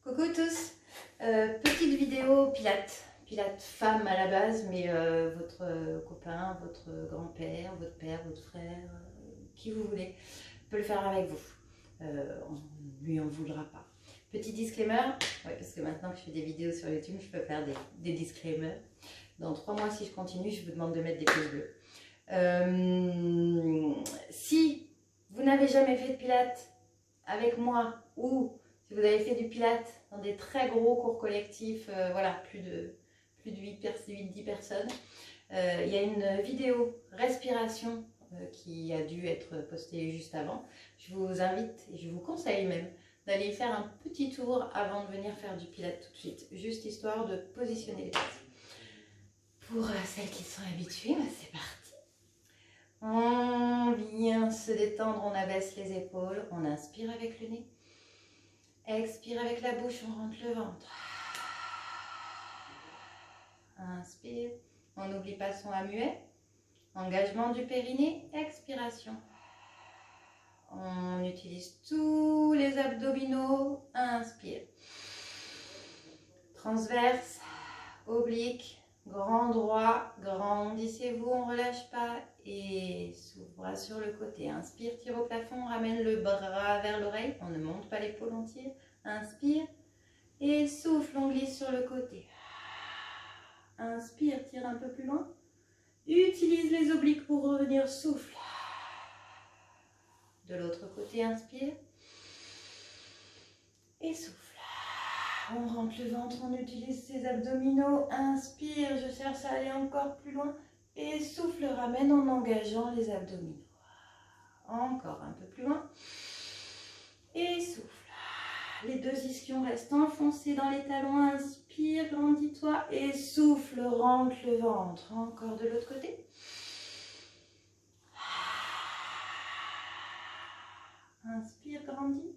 Coucou tous, petite vidéo Pilates femme à la base, mais votre copain, votre grand-père, votre père, votre frère, qui vous voulez, peut le faire avec vous. Lui en voudra pas. Petit disclaimer, ouais, parce que maintenant que je fais des vidéos sur YouTube, je peux faire des disclaimers. Dans 3 mois, si je continue, je vous demande de mettre des pouces bleus. Si vous n'avez jamais fait de Pilates avec moi ou si vous avez fait du Pilates dans des très gros cours collectifs, voilà, plus de 8-10 personnes, il y a une vidéo respiration qui a dû être postée juste avant. Je vous invite et je vous conseille même d'aller faire un petit tour avant de venir faire du Pilates tout de suite, juste histoire de positionner les pieds. Pour celles qui sont habituées, c'est parti. On vient se détendre, on abaisse les épaules, on inspire avec le nez. Expire avec la bouche, on rentre le ventre. Inspire, on n'oublie pas son muet. Engagement du périnée, expiration. On utilise tous les abdominaux, inspire. Transverse, oblique, grand droit, grandissez-vous, on ne relâche pas et s'ouvre sur le côté. Inspire, tire au plafond, on ramène le bras vers l'oreille, on ne monte pas l'épaule, on tire. Inspire et souffle, on glisse sur le côté. Inspire, tire un peu plus loin. Utilise les obliques pour revenir, souffle. De l'autre côté, inspire et souffle. On rentre le ventre, on utilise ses abdominaux. Inspire, je cherche à aller encore plus loin. Et souffle, ramène en engageant les abdominaux. Encore un peu plus loin. Et souffle. Les deux ischions restent enfoncés dans les talons. Inspire, grandis-toi et souffle, rentre le ventre. Encore de l'autre côté. Inspire, grandis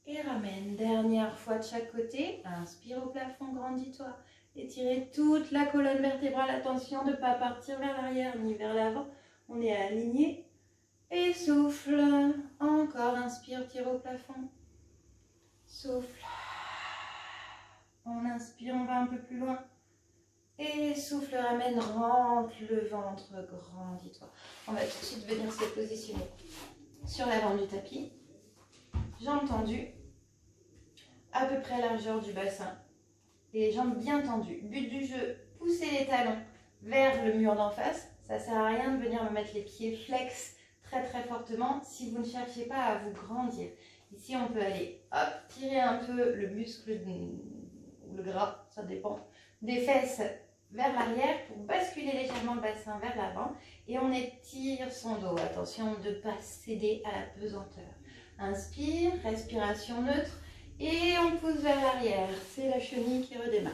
et ramène. Dernière fois de chaque côté. Inspire au plafond, grandis-toi. Étirez toute la colonne vertébrale. Attention de ne pas partir vers l'arrière ni vers l'avant. On est aligné. Et souffle. Encore, inspire, tire au plafond. Souffle. On inspire, on va un peu plus loin. Et souffle, ramène, rentre le ventre, grandis-toi. On va tout de suite venir se positionner sur l'avant du tapis. Jambes tendues, à peu près largeur du bassin. Les jambes bien tendues. But du jeu, pousser les talons vers le mur d'en face. Ça ne sert à rien de venir me mettre les pieds flex très fortement si vous ne cherchez pas à vous grandir. Ici, on peut aller, hop, tirer un peu le muscle ou le gras, ça dépend, des fesses vers l'arrière pour basculer légèrement le bassin vers l'avant. Et on étire son dos. Attention de ne pas céder à la pesanteur. Inspire, respiration neutre. Et on pousse vers l'arrière. C'est la chenille qui redémarre.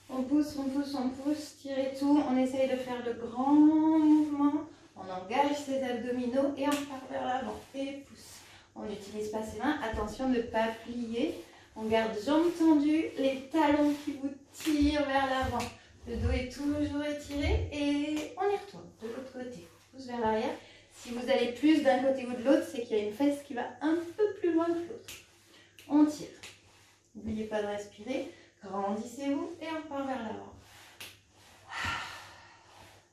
On pousse, on pousse, on pousse. Tirez tout. On essaye de faire de grands mouvements. On engage ses abdominaux et on part vers l'avant. Et pousse. On n'utilise pas ses mains. Attention de ne pas plier. On garde jambes tendues, les talons qui vous tirent vers l'avant. Le dos est toujours étiré et on y retourne de l'autre côté. Pousse vers l'arrière. Si vous allez plus d'un côté ou de l'autre, c'est qu'il y a une fesse qui va un peu plus loin que l'autre. On tire. N'oubliez pas de respirer. Grandissez-vous et on part vers l'avant.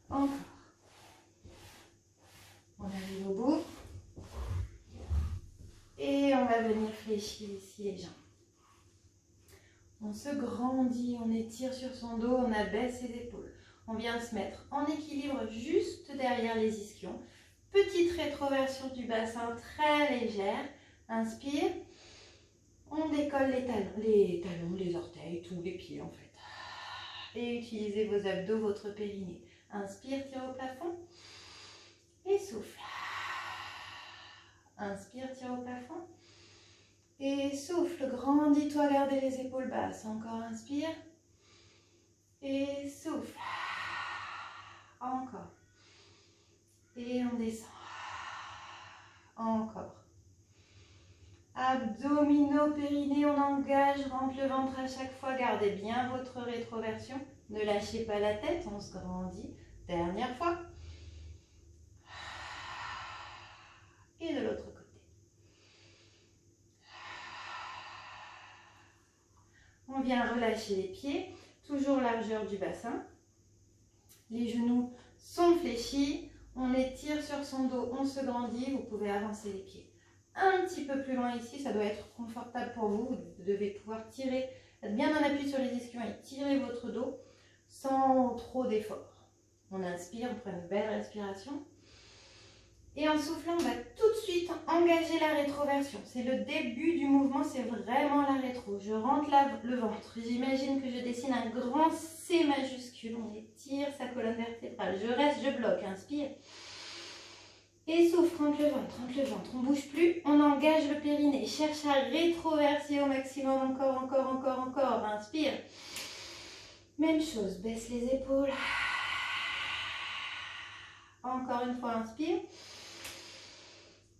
Encore. On arrive au bout. Et on va venir fléchir ici les jambes. On se grandit, on étire sur son dos, on abaisse ses épaules. On vient se mettre en équilibre juste derrière les ischions. Petite rétroversion du bassin très légère. Inspire. On décolle les talons, les orteils, tous les pieds en fait. Et utilisez vos abdos, votre périnée. Inspire, tire au plafond. Et souffle. Inspire, tire au plafond. Et souffle, grandis-toi, gardez les épaules basses. Encore, inspire. Et souffle. Encore. Et on descend. Encore. Abdominaux, périnée, on engage, rentre le ventre à chaque fois. Gardez bien votre rétroversion. Ne lâchez pas la tête, on se grandit. Dernière fois. Et de l'autre côté. vient relâcher les pieds, toujours largeur du bassin. Les genoux sont fléchis, on étire sur son dos, on se grandit, vous pouvez avancer les pieds. Un petit peu plus loin ici, ça doit être confortable pour vous, vous devez pouvoir tirer, être bien en appui sur les ischions et tirer votre dos sans trop d'effort. On inspire, on prend une belle respiration. Et en soufflant, on va tout de suite engager la rétroversion. C'est le début du mouvement, c'est vraiment la rétro. Je rentre le ventre. J'imagine que je dessine un grand C majuscule. On étire sa colonne vertébrale. Je reste, je bloque. Inspire. Et souffle, rentre le ventre, rentre le ventre. On ne bouge plus, on engage le périnée. Cherche à rétroverser au maximum. Encore, encore, encore, encore. Inspire. Même chose, baisse les épaules. Encore une fois, inspire.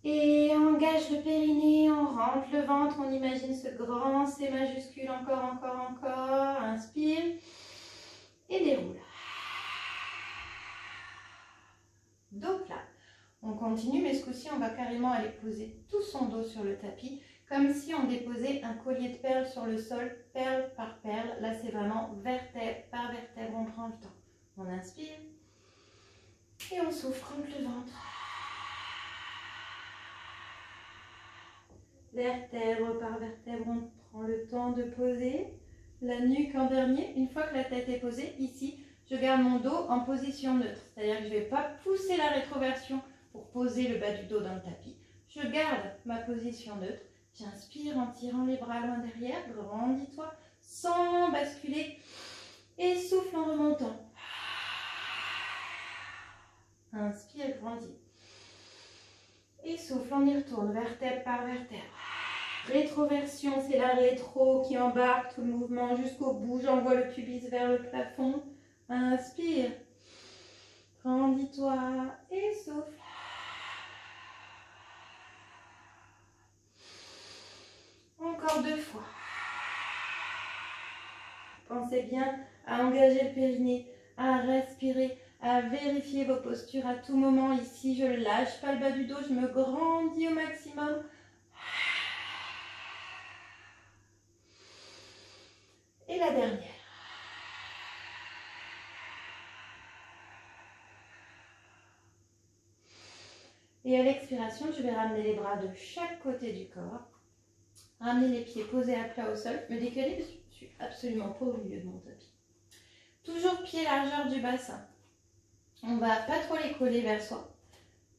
Et on engage le périnée, on rentre le ventre, on imagine ce grand C majuscule, encore, encore, encore. Inspire et déroule. Donc là, on continue, mais ce coup-ci, on va carrément aller poser tout son dos sur le tapis, comme si on déposait un collier de perles sur le sol, perle par perle. Là, c'est vraiment vertèbre par vertèbre, on prend le temps. On inspire et on souffle, rentre le ventre. Vertèbre par vertèbre, on prend le temps de poser la nuque en dernier. Une fois que la tête est posée, ici, je garde mon dos en position neutre. C'est-à-dire que je ne vais pas pousser la rétroversion pour poser le bas du dos dans le tapis. Je garde ma position neutre. J'inspire en tirant les bras loin derrière. Grandis-toi sans basculer. Et souffle en remontant. Inspire, grandis. Et souffle, on y retourne, vertèbre par vertèbre. Rétroversion, c'est la rétro qui embarque tout le mouvement jusqu'au bout. J'envoie le pubis vers le plafond. Inspire. Grandis-toi et souffle. Encore 2 fois. Pensez bien à engager le périnée, à respirer, à vérifier vos postures à tout moment. Ici, je ne lâche pas le bas du dos, je me grandis au maximum. Et la dernière. Et à l'expiration, je vais ramener les bras de chaque côté du corps. Ramener les pieds posés à plat au sol. Me décaler, je ne suis absolument pas au milieu de mon tapis. Toujours pied largeur du bassin. On ne va pas trop les coller vers soi.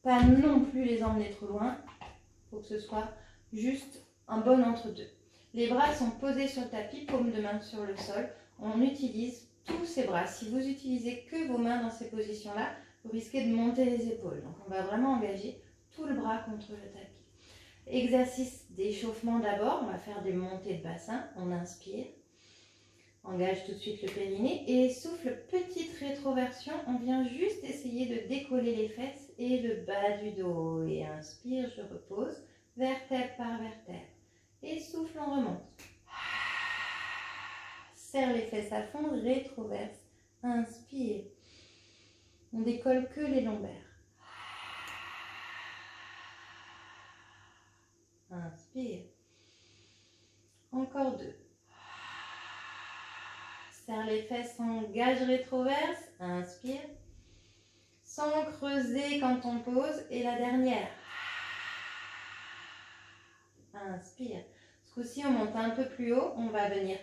Pas non plus les emmener trop loin. Il faut que ce soit juste un bon entre-deux. Les bras sont posés sur le tapis, paume de main sur le sol. On utilise tous ces bras. Si vous utilisez que vos mains dans ces positions-là, vous risquez de monter les épaules. Donc on va vraiment engager tout le bras contre le tapis. Exercice d'échauffement d'abord. On va faire des montées de bassin. On inspire. Engage tout de suite le périnée et souffle, petite rétroversion. On vient juste essayer de décoller les fesses et le bas du dos. Et inspire, je repose, vertèbre par vertèbre. Et souffle, on remonte. Serre les fesses à fond, rétroverse. Inspire. On décolle que les lombaires. Inspire. Encore 2. Serre les fesses, engage rétroverse, inspire. Sans creuser quand on pose. Et la dernière. Inspire. Ce coup-ci, on monte un peu plus haut. On va venir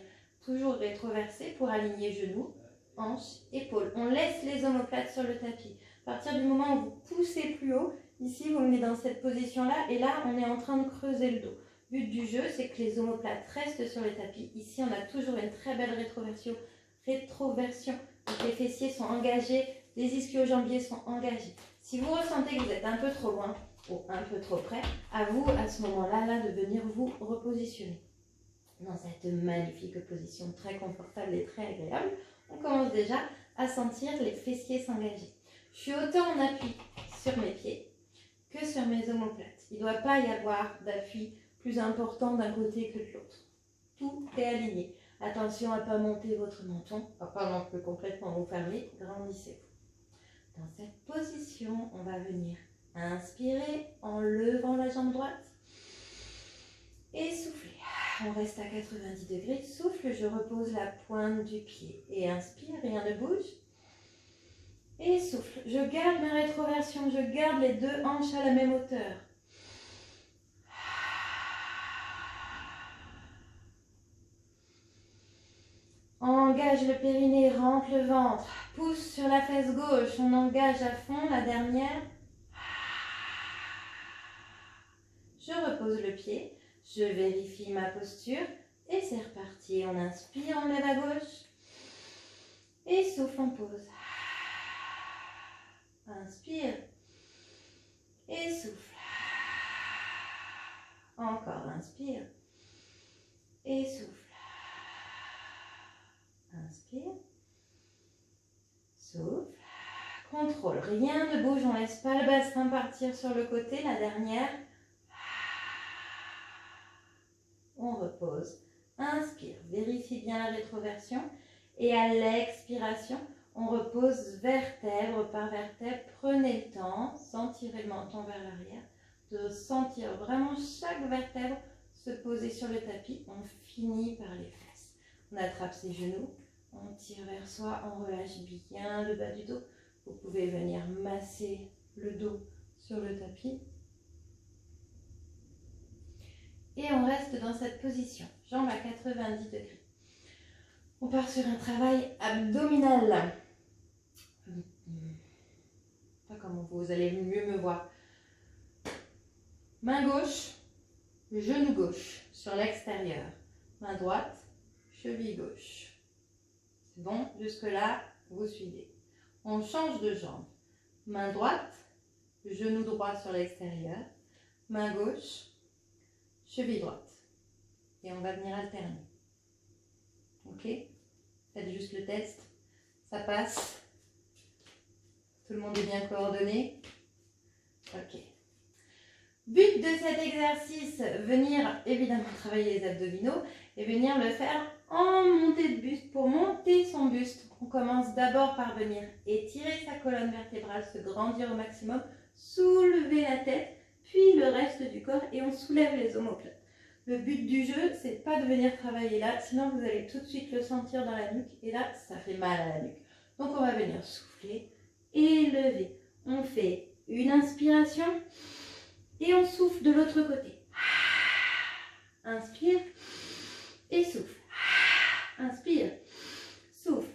toujours rétroverser pour aligner genoux, hanches, épaules. On laisse les omoplates sur le tapis. À partir du moment où vous poussez plus haut, ici, vous venez dans cette position-là. Et là, on est en train de creuser le dos. Le but du jeu, c'est que les omoplates restent sur le tapis. Ici, on a toujours une très belle rétroversion. Donc les fessiers sont engagés, les ischio-jambiers sont engagés. Si vous ressentez que vous êtes un peu trop loin ou un peu trop près, à vous, à ce moment-là, de venir vous repositionner dans cette magnifique position très confortable et très agréable. On commence déjà à sentir les fessiers s'engager. Je suis autant en appui sur mes pieds que sur mes omoplates. Il ne doit pas y avoir d'appui plus important d'un côté que de l'autre. Tout est aligné. Attention à ne pas monter votre menton, pas non plus complètement vous fermer, grandissez-vous. Dans cette position, on va venir inspirer en levant la jambe droite et souffler. On reste à 90 degrés. Souffle, je repose la pointe du pied. Et inspire, rien ne bouge. Et souffle, je garde ma rétroversion, je garde les deux hanches à la même hauteur. Engage le périnée, rentre le ventre, pousse sur la fesse gauche, on engage à fond la dernière. Je repose le pied, je vérifie ma posture et c'est reparti. On inspire, on lève à gauche et souffle, on pose. Inspire et souffle. Encore, inspire et souffle. Inspire, souffle, contrôle, rien ne bouge, on ne laisse pas le bassin partir sur le côté, la dernière. On repose, inspire, vérifie bien la rétroversion et à l'expiration, on repose vertèbre par vertèbre, prenez le temps, sans tirer le menton vers l'arrière, de sentir vraiment chaque vertèbre se poser sur le tapis, on finit par les fesses. On attrape ses genoux. On tire vers soi, on relâche bien le bas du dos. Vous pouvez venir masser le dos sur le tapis. Et on reste dans cette position, jambes à 90 degrés. On part sur un travail abdominal. Pas comme vous allez mieux me voir. Main gauche, genou gauche sur l'extérieur. Main droite, cheville gauche. C'est bon, jusque-là, vous suivez. On change de jambe. Main droite, genou droit sur l'extérieur. Main gauche, cheville droite. Et on va venir alterner. Ok? Faites juste le test. Ça passe. Tout le monde est bien coordonné. Ok. But de cet exercice, venir évidemment travailler les abdominaux et venir le faire en montée de buste. Pour monter son buste, on commence d'abord par venir étirer sa colonne vertébrale, se grandir au maximum, soulever la tête, puis le reste du corps et on soulève les omoplates. Le but du jeu, c'est pas de venir travailler là, sinon vous allez tout de suite le sentir dans la nuque et là, ça fait mal à la nuque. Donc on va venir souffler, élever. On fait une inspiration et on souffle de l'autre côté. Inspire et souffle. Inspire, souffle.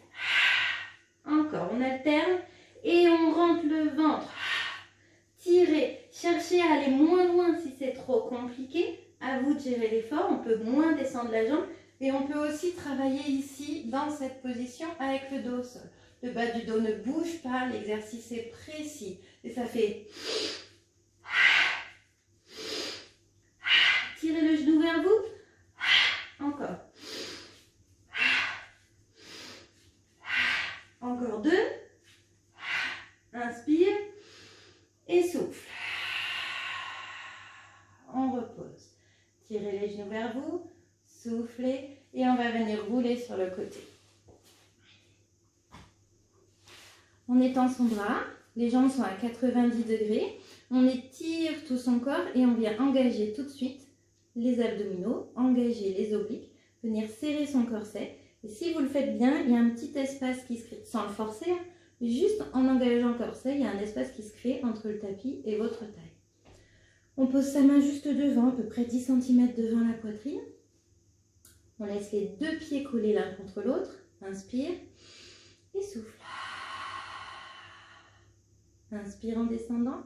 Encore, on alterne et on rentre le ventre. Tirez, cherchez à aller moins loin si c'est trop compliqué. À vous de gérer l'effort, on peut moins descendre la jambe et on peut aussi travailler ici dans cette position avec le dos au sol. Le bas du dos ne bouge pas, l'exercice est précis et ça fait... Tirez le genou vers vous. Encore. Encore deux. Inspire et souffle. On repose. Tirez les genoux vers vous, soufflez et on va venir rouler sur le côté. On étend son bras, les jambes sont à 90 degrés. On étire tout son corps et on vient engager tout de suite les abdominaux, engager les obliques, venir serrer son corset. Et si vous le faites bien, il y a un petit espace qui se crée, sans le forcer, hein, juste en engageant le corset, il y a un espace qui se crée entre le tapis et votre taille. On pose sa main juste devant, à peu près 10 cm devant la poitrine. On laisse les deux pieds collés l'un contre l'autre. Inspire et souffle. Inspire en descendant.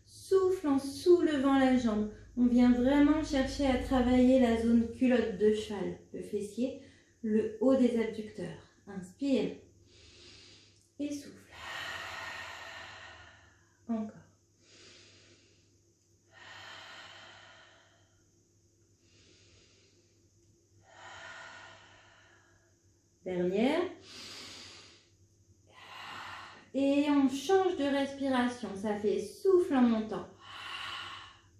Souffle en soulevant la jambe. On vient vraiment chercher à travailler la zone culotte de cheval, le fessier, le haut des abducteurs. Inspire et souffle. Encore. Dernière. Et on change de respiration. Ça fait souffle en montant.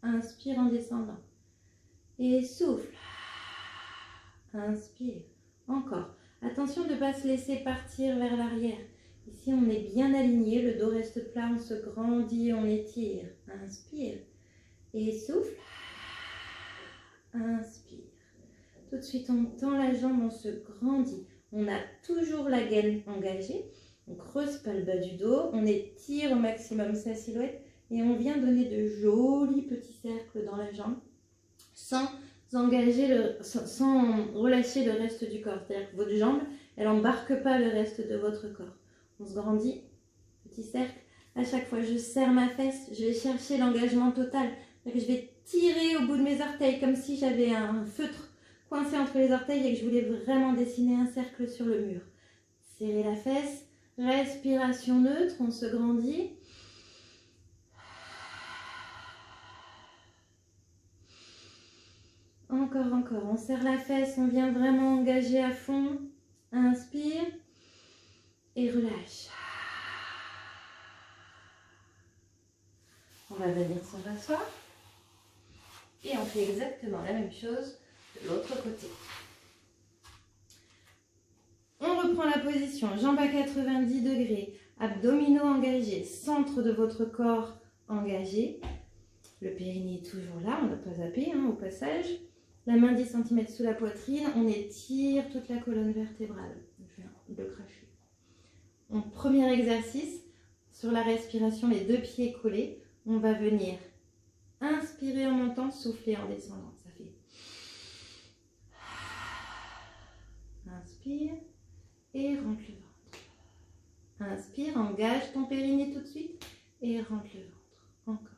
Inspire en descendant. Et souffle. Inspire. Encore. Attention de ne pas se laisser partir vers l'arrière. Ici, on est bien aligné. Le dos reste plat. On se grandit. On étire. Inspire. Et souffle. Inspire. Tout de suite, on tend la jambe, on se grandit. On a toujours la gaine engagée. On creuse pas le bas du dos. On étire au maximum sa silhouette. Et on vient donner de jolis petits cercles dans la jambe sans relâcher le reste du corps. C'est-à-dire que votre jambe, elle n'embarque pas le reste de votre corps. On se grandit, petit cercle. À chaque fois, je serre ma fesse, je vais chercher l'engagement total. C'est-à-dire que je vais tirer au bout de mes orteils comme si j'avais un feutre coincé entre les orteils et que je voulais vraiment dessiner un cercle sur le mur. Serrer la fesse, respiration neutre, on se grandit. Encore, encore. On serre la fesse, on vient vraiment engager à fond. Inspire et relâche. On va venir s'en rasseoir. Et on fait exactement la même chose de l'autre côté. On reprend la position, jambes à 90 degrés, abdominaux engagés, centre de votre corps engagé. Le périnée est toujours là, on n'a pas zappé au passage. La main 10 cm sous la poitrine, on étire toute la colonne vertébrale. Je viens de cracher. Premier exercice, sur la respiration, les deux pieds collés. On va venir inspirer en montant, souffler en descendant. Ça fait... Inspire et rentre le ventre. Inspire, engage ton périnée tout de suite et rentre le ventre. Encore.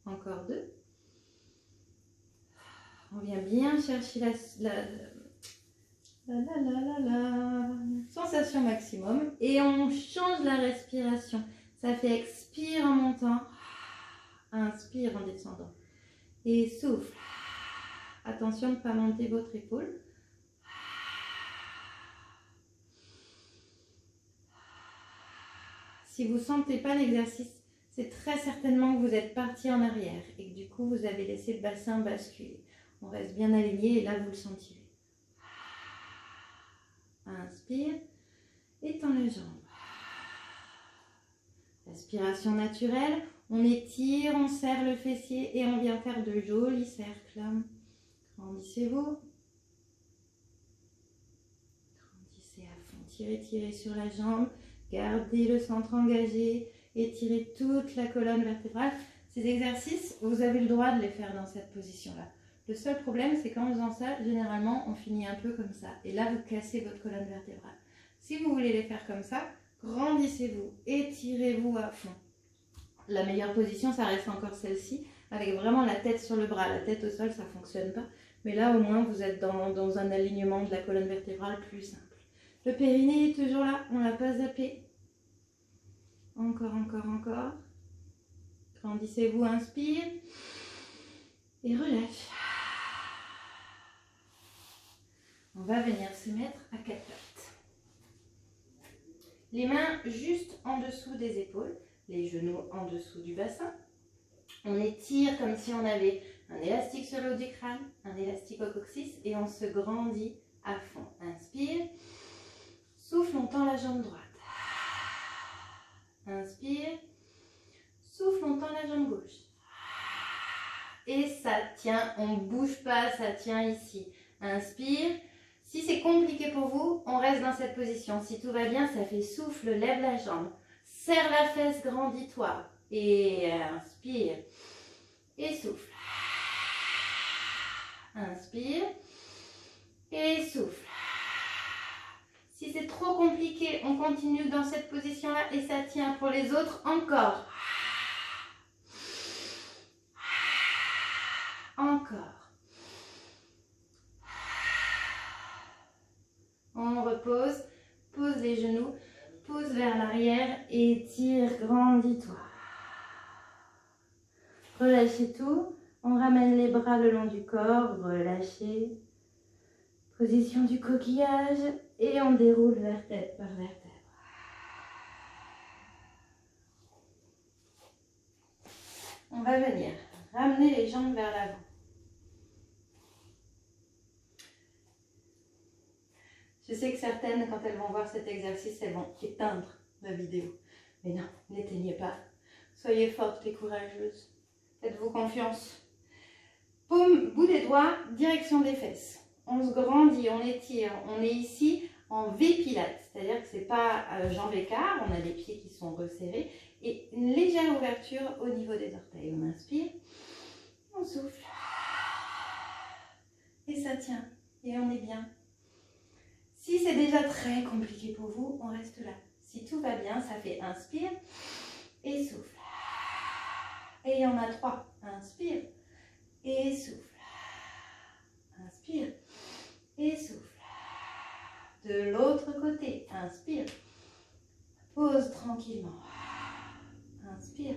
Encore deux. On vient bien chercher la sensation maximum et on change la respiration. Ça fait expire en montant, inspire en descendant et souffle. Attention de ne pas monter votre épaule. Si vous ne sentez pas l'exercice, c'est très certainement que vous êtes parti en arrière et que du coup vous avez laissé le bassin basculer. On reste bien aligné et là vous le sentirez. Inspire, étends les jambes. Respiration naturelle, on étire, on serre le fessier et on vient faire de jolis cercles. Grandissez-vous. Grandissez à fond, tirez, tirez sur la jambe, gardez le centre engagé, étirez toute la colonne vertébrale. Ces exercices, vous avez le droit de les faire dans cette position-là. Le seul problème, c'est qu'en faisant ça, généralement, on finit un peu comme ça. Et là, vous cassez votre colonne vertébrale. Si vous voulez les faire comme ça, grandissez-vous, étirez-vous à fond. La meilleure position, ça reste encore celle-ci, avec vraiment la tête sur le bras. La tête au sol, ça ne fonctionne pas. Mais là, au moins, vous êtes dans un alignement de la colonne vertébrale plus simple. Le périnée est toujours là, on ne l'a pas zappé. Encore, encore, encore. Grandissez-vous, inspire. Et relâche. On va venir se mettre à quatre pattes. Les mains juste en dessous des épaules, les genoux en dessous du bassin. On étire comme si on avait un élastique sur le haut du crâne, un élastique au coccyx et on se grandit à fond. Inspire, souffle, on tend la jambe droite. Inspire, souffle, on tend la jambe gauche. Et ça tient, on ne bouge pas, ça tient ici. Inspire. Si c'est compliqué pour vous, on reste dans cette position. Si tout va bien, ça fait souffle, lève la jambe. Serre la fesse, grandis-toi. Et inspire. Et souffle. Inspire. Et souffle. Si c'est trop compliqué, on continue dans cette position-là et ça tient pour les autres encore. Encore. On repose, pose les genoux, pose vers l'arrière, étire, grandis-toi. Relâchez tout, on ramène les bras le long du corps, relâchez. Position du coquillage et on déroule vertèbre par vertèbre. On va venir ramener les jambes vers l'avant. Je sais que certaines, quand elles vont voir cet exercice, elles vont éteindre la vidéo. Mais non, n'éteignez pas. Soyez fortes et courageuses. Faites-vous confiance. Paume, bout des doigts, direction des fesses. On se grandit, on étire. On est ici en V Pilates, c'est-à-dire que ce n'est pas jambes écart, on a les pieds qui sont resserrés et une légère ouverture au niveau des orteils. On inspire, on souffle et ça tient et on est bien. Si c'est déjà très compliqué pour vous, on reste là. Si tout va bien, ça fait inspire et souffle. Et il y en a 3. Inspire et souffle. Inspire et souffle. De l'autre côté, inspire. Pose tranquillement. Inspire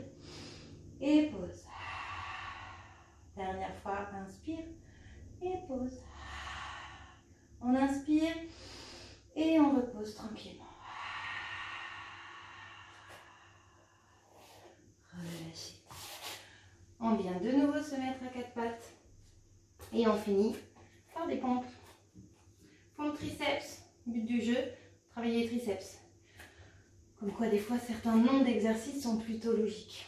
et pose. Dernière fois, inspire et pose. On inspire et on repose tranquillement. Relâchez. On vient de nouveau se mettre à 4 pattes. Et on finit par des pompes. Pompes triceps. But du jeu, travailler les triceps. Comme quoi, des fois, certains noms d'exercices sont plutôt logiques.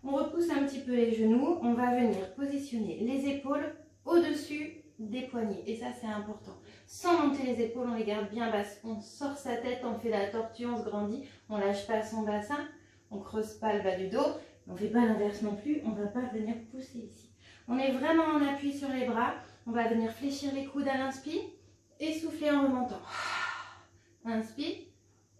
On repousse un petit peu les genoux. On va venir positionner les épaules au-dessus des poignets. Et ça, c'est important. Sans monter les épaules, on les garde bien basses. On sort sa tête, on fait la tortue, on se grandit. On lâche pas son bassin. On creuse pas le bas du dos. On ne fait pas l'inverse non plus. On ne va pas venir pousser ici. On est vraiment en appui sur les bras. On va venir fléchir les coudes à l'inspire. Et souffler en remontant. Inspire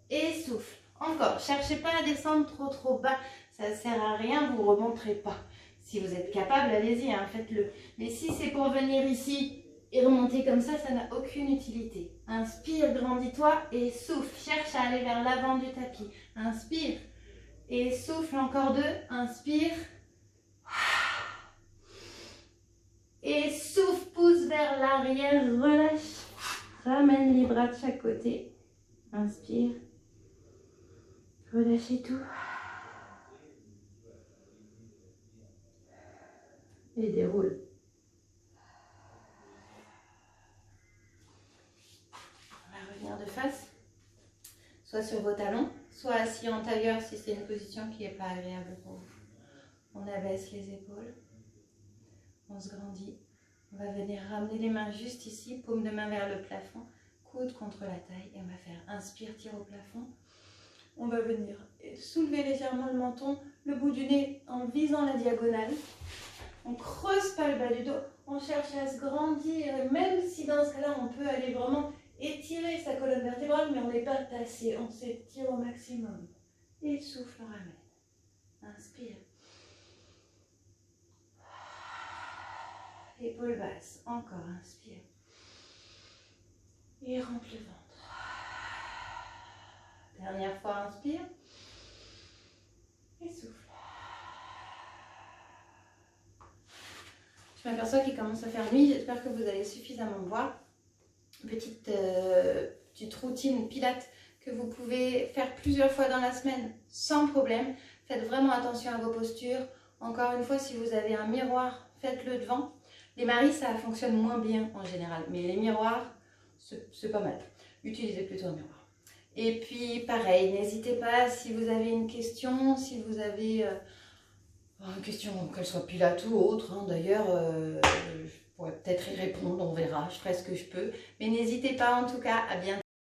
et souffle. Encore, cherchez pas à descendre trop bas. Ça ne sert à rien, vous ne remonterez pas. Si vous êtes capable, allez-y, hein, faites-le. Mais si c'est pour venir ici et remonter comme ça n'a aucune utilité. Inspire, grandis-toi et souffle. Cherche à aller vers l'avant du tapis. Inspire et souffle encore 2. Inspire. Et souffle, pousse vers l'arrière, relâche. Ramène les bras de chaque côté. Inspire. Relâchez tout. Et déroule. On va revenir de face. Soit sur vos talons, soit assis en tailleur si c'est une position qui n'est pas agréable pour vous. On abaisse les épaules. On se grandit. On va venir ramener les mains juste ici, paume de main vers le plafond, coude contre la taille et on va faire inspire, tire au plafond. On va venir soulever légèrement le menton, le bout du nez en visant la diagonale. On ne creuse pas le bas du dos, on cherche à se grandir, même si dans ce cas-là on peut aller vraiment étirer sa colonne vertébrale, mais on n'est pas tassé, on s'étire au maximum. Et souffle, on ramène. Inspire. Épaules basses, encore, inspire. Et rentre le ventre. Dernière fois, inspire. Et souffle. Je m'aperçois qu'il commence à faire nuit, j'espère que vous allez suffisamment me voir. Petite routine pilates que vous pouvez faire plusieurs fois dans la semaine sans problème. Faites vraiment attention à vos postures. Encore une fois, si vous avez un miroir, faites-le devant. Les maris, ça fonctionne moins bien en général, mais les miroirs, c'est pas mal. Utilisez plutôt un miroir. Et puis, pareil, n'hésitez pas si vous avez une question, si vous avez une question, qu'elle soit pilates ou autre, hein, d'ailleurs, je pourrais peut-être y répondre, on verra, je ferai ce que je peux. Mais n'hésitez pas en tout cas, à bientôt.